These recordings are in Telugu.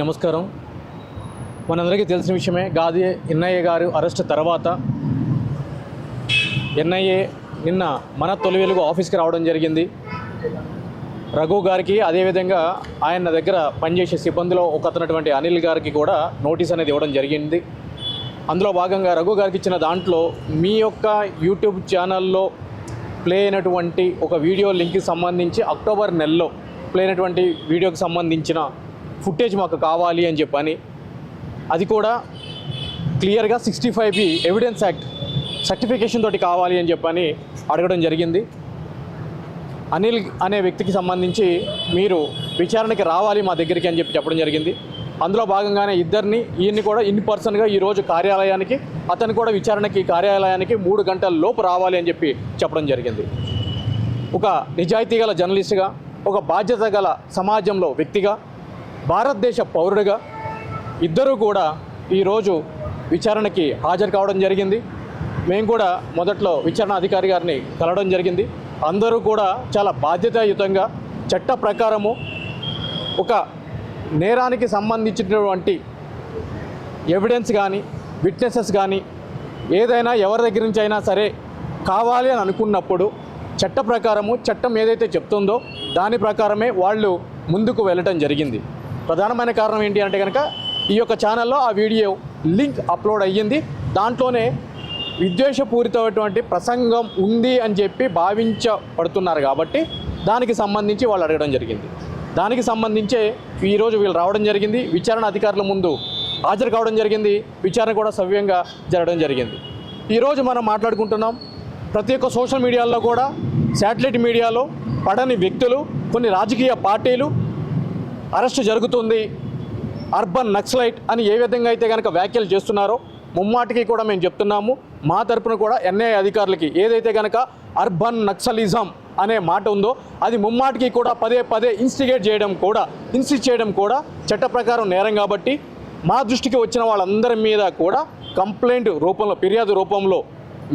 నమస్కారం. మనందరికీ తెలిసిన విషయమే, గాది ఎన్ఐఏ గారు అరెస్ట్ తర్వాత ఎన్ఐఏ నిన్న మన తొలి వెలుగు ఆఫీస్కి రావడం జరిగింది. రఘు గారికి, అదేవిధంగా ఆయన దగ్గర పనిచేసే సిబ్బందిలో ఒకతనటువంటి అనిల్ గారికి కూడా నోటీస్ అనేది ఇవ్వడం జరిగింది. అందులో భాగంగా రఘు గారికి ఇచ్చిన దాంట్లో మీ యొక్క యూట్యూబ్ ఛానల్లో ప్లే అయినటువంటి ఒక వీడియో లింక్కి సంబంధించి అక్టోబర్ నెలలో ప్లే అయినటువంటి వీడియోకి సంబంధించిన ఫుటేజ్ మాకు కావాలి అని చెప్పని, అది కూడా క్లియర్గా 65B ఎవిడెన్స్ యాక్ట్ సర్టిఫికేషన్ తోటి కావాలి అని చెప్పని అడగడం జరిగింది. అనిల్ అనే వ్యక్తికి సంబంధించి మీరు విచారణకి రావాలి మా దగ్గరికి అని చెప్పడం జరిగింది. అందులో భాగంగానే ఈయన్ని కూడా ఇన్ పర్సన్గా ఈరోజు కార్యాలయానికి, అతను కూడా విచారణకి కార్యాలయానికి 3 గంటల లోపు రావాలి అని చెప్పడం జరిగింది. ఒక నిజాయితీ గల జర్నలిస్టుగా, ఒక బాధ్యత గల సమాజంలో వ్యక్తిగా, భారతదేశ పౌరుడిగా ఇద్దరూ కూడా ఈరోజు విచారణకి హాజరు కావడం జరిగింది. మేము కూడా మొదట్లో విచారణ అధికారి గారిని కలవడం జరిగింది. అందరూ కూడా చాలా బాధ్యతాయుతంగా చట్ట ప్రకారము ఒక నేరానికి సంబంధించినటువంటి ఎవిడెన్స్ కానీ, విట్నెసెస్ కానీ ఏదైనా ఎవరి దగ్గర నుంచి అయినా సరే కావాలి అని అనుకున్నప్పుడు చట్ట ప్రకారము, చట్టం ఏదైతే చెప్తుందో దాని ప్రకారమే వాళ్ళు ముందుకు వెళ్ళటం జరిగింది. ప్రధానమైన కారణం ఏంటి అంటే కనుక, ఈ యొక్క ఛానల్లో ఆ వీడియో లింక్ అప్లోడ్ అయ్యింది. దాంట్లోనే విద్వేషపూరితమైనటువంటి ప్రసంగం ఉంది అని చెప్పి భావించబడుతున్నారు కాబట్టి దానికి సంబంధించి వాళ్ళు అడగడం జరిగింది. దానికి సంబంధించే ఈరోజు వీళ్ళు రావడం జరిగింది. విచారణ అధికారుల ముందు హాజరు కావడం జరిగింది. విచారణ కూడా సవ్యంగా జరగడం జరిగింది. ఈరోజు మనం మాట్లాడుకుంటున్నాం, ప్రతి ఒక్క సోషల్ మీడియాలో కూడా, శాటిలైట్ మీడియాలో పడని వ్యక్తులు, కొన్ని రాజకీయ పార్టీలు అరెస్టు జరుగుతుంది, అర్బన్ నక్సలైట్ అని ఏ విధంగా అయితే కనుక వ్యాఖ్యలు చేస్తున్నారో ముమ్మాటికి కూడా మేము చెప్తున్నాము. మా తరపున కూడా ఎన్ఐఏ అధికారులకి ఏదైతే కనుక అర్బన్ నక్సలిజం అనే మాట ఉందో అది ముమ్మాటికి కూడా పదే ఇన్స్టిగేట్ చేయడం కూడా, ఇన్సిస్ట్ చేయడం కూడా చట్ట ప్రకారం నేరం కాబట్టి మా దృష్టికి వచ్చిన వాళ్ళందరి మీద కూడా కంప్లైంట్ రూపంలో, ఫిర్యాదు రూపంలో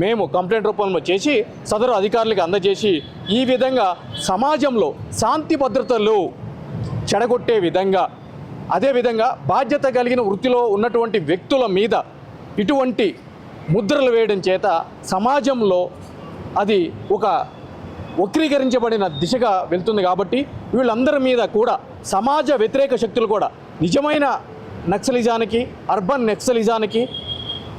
మేము కంప్లైంట్ రూపంలో చేసి సదరు అధికారులకు అందజేసి ఈ విధంగా సమాజంలో శాంతి భద్రతలు చెడగొట్టే విధంగా, అదేవిధంగా బాధ్యత కలిగిన వృత్తిలో ఉన్నటువంటి వ్యక్తుల మీద ఇటువంటి ముద్రలు వేయడం చేత సమాజంలో అది ఒక వక్రీకరించబడిన దిశగా వెళ్తుంది. కాబట్టి వీళ్ళందరి మీద కూడా సమాజ వ్యతిరేక శక్తులు కూడా నిజమైన నక్సలిజానికి, అర్బన్ నక్సలిజానికి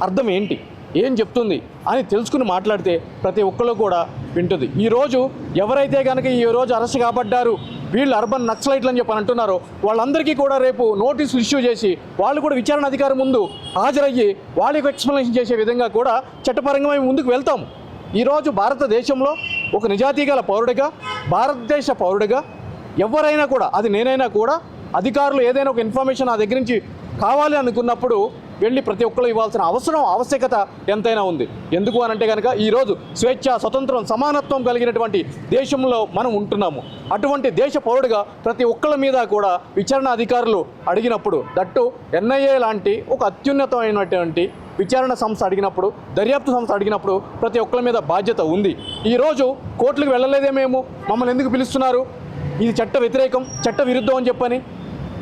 అర్థం ఏంటి, ఏం చెప్తుంది అని తెలుసుకుని మాట్లాడితే ప్రతి ఒక్కరు కూడా వింటుంది. ఈరోజు ఎవరైతే కనుక ఈరోజు అరెస్ట్ కాబడ్డారు, వీళ్ళు అర్బన్ నక్సలైట్లు అని చెప్పి అంటున్నారో వాళ్ళందరికీ కూడా రేపు నోటీసులు ఇష్యూ చేసి వాళ్ళు కూడా విచారణ అధికారి ముందు హాజరయ్యి వాళ్ళకి ఎక్స్ప్లెనేషన్ చేసే విధంగా కూడా చట్టపరంగా మేము ముందుకు వెళ్తాము. ఈరోజు భారతదేశంలో ఒక నిజాయితీ గల పౌరుడిగా, భారతదేశ పౌరుడిగా ఎవరైనా కూడా, అది నేనైనా కూడా, అధికారులు ఏదైనా ఒక ఇన్ఫర్మేషన్ నా దగ్గర నుంచి కావాలి అనుకున్నప్పుడు వెళ్ళి ప్రతి ఒక్కరు ఇవ్వాల్సిన ఆవశ్యకత ఎంతైనా ఉంది. ఎందుకు అనంటే కనుక ఈరోజు స్వేచ్ఛ, స్వతంత్రం, సమానత్వం కలిగినటువంటి దేశంలో మనం ఉంటున్నాము. అటువంటి దేశ పౌరుడిగా ప్రతి ఒక్కళ్ళ మీద కూడా విచారణ అధికారులు అడిగినప్పుడు, దట్టు ఎన్ఐఏ లాంటి ఒక అత్యున్నతమైనటువంటి విచారణ సంస్థ అడిగినప్పుడు, దర్యాప్తు సంస్థ అడిగినప్పుడు ప్రతి ఒక్కళ్ళ మీద బాధ్యత ఉంది. ఈరోజు కోర్టులకు వెళ్ళలేదే మేము, మమ్మల్ని ఎందుకు పిలుస్తున్నారు, ఇది చట్ట వ్యతిరేకం, చట్ట విరుద్ధం అని చెప్పని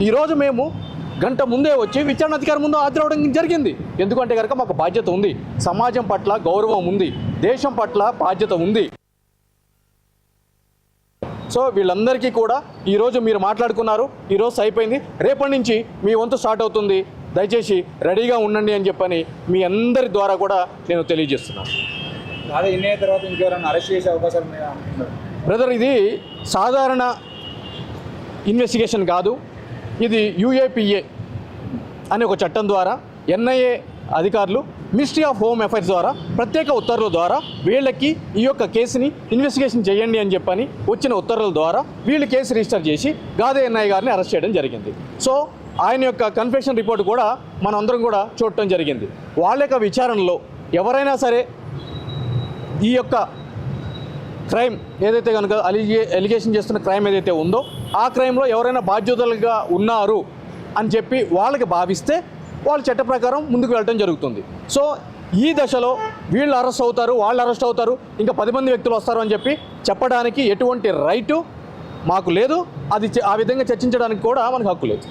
ఈరోజు మేము గంట ముందే వచ్చి విచారణ అధికారి ముందు హాజరవడం జరిగింది. ఎందుకంటే కనుక మాకు బాధ్యత ఉంది, సమాజం పట్ల గౌరవం ఉంది, దేశం పట్ల బాధ్యత ఉంది. సో వీళ్ళందరికీ కూడా ఈరోజు మీరు మాట్లాడుకున్నారు, ఈరోజు అయిపోయింది, రేపటి నుంచి మీ వంతు స్టార్ట్ అవుతుంది, దయచేసి రెడీగా ఉండండి అని చెప్పని మీ అందరి ద్వారా కూడా నేను తెలియజేస్తున్నాను. అదే ఇన్నే తర్వాత ఇంకెవరైనా అరెస్ట్ చేసే అవకాశాలు ఉన్నాయా బ్రదర్? ఇది సాధారణ ఇన్వెస్టిగేషన్ కాదు, ఇది UAPA అనే ఒక చట్టం ద్వారా ఎన్ఐఏ అధికారులు మినిస్ట్రీ ఆఫ్ హోమ్ అఫైర్స్ ద్వారా ప్రత్యేక ఉత్తర్వుల ద్వారా వీళ్ళకి ఈ యొక్క కేసుని ఇన్వెస్టిగేషన్ చేయండి అని చెప్పని వచ్చిన ఉత్తర్వుల ద్వారా వీళ్ళు కేసు రిజిస్టర్ చేసి గాదే ఎన్ఐ గారిని అరెస్ట్ చేయడం జరిగింది. సో ఆయన యొక్క కన్ఫెషన్ రిపోర్ట్ కూడా మనం అందరం కూడా చూడటం జరిగింది. వాళ్ళ యొక్క విచారణలో ఎవరైనా సరే ఈ యొక్క క్రైమ్ ఏదైతే కనుక ఎలిగేషన్ చేస్తున్న క్రైమ్ ఏదైతే ఉందో ఆ క్రైమ్లో ఎవరైనా బాధ్యతలుగా ఉన్నారు అని చెప్పి వాళ్ళకి భావిస్తే వాళ్ళు చట్ట ప్రకారం ముందుకు వెళ్ళడం జరుగుతుంది. సో ఈ దశలో వీళ్ళు అరెస్ట్ అవుతారు, వాళ్ళు అరెస్ట్ అవుతారు, ఇంకా 10 మంది వ్యక్తులు వస్తారు అని చెప్పి చెప్పడానికి ఎటువంటి రైటు మాకు లేదు. అది ఆ విధంగా చర్చించడానికి కూడా మనకు హక్కు లేదు.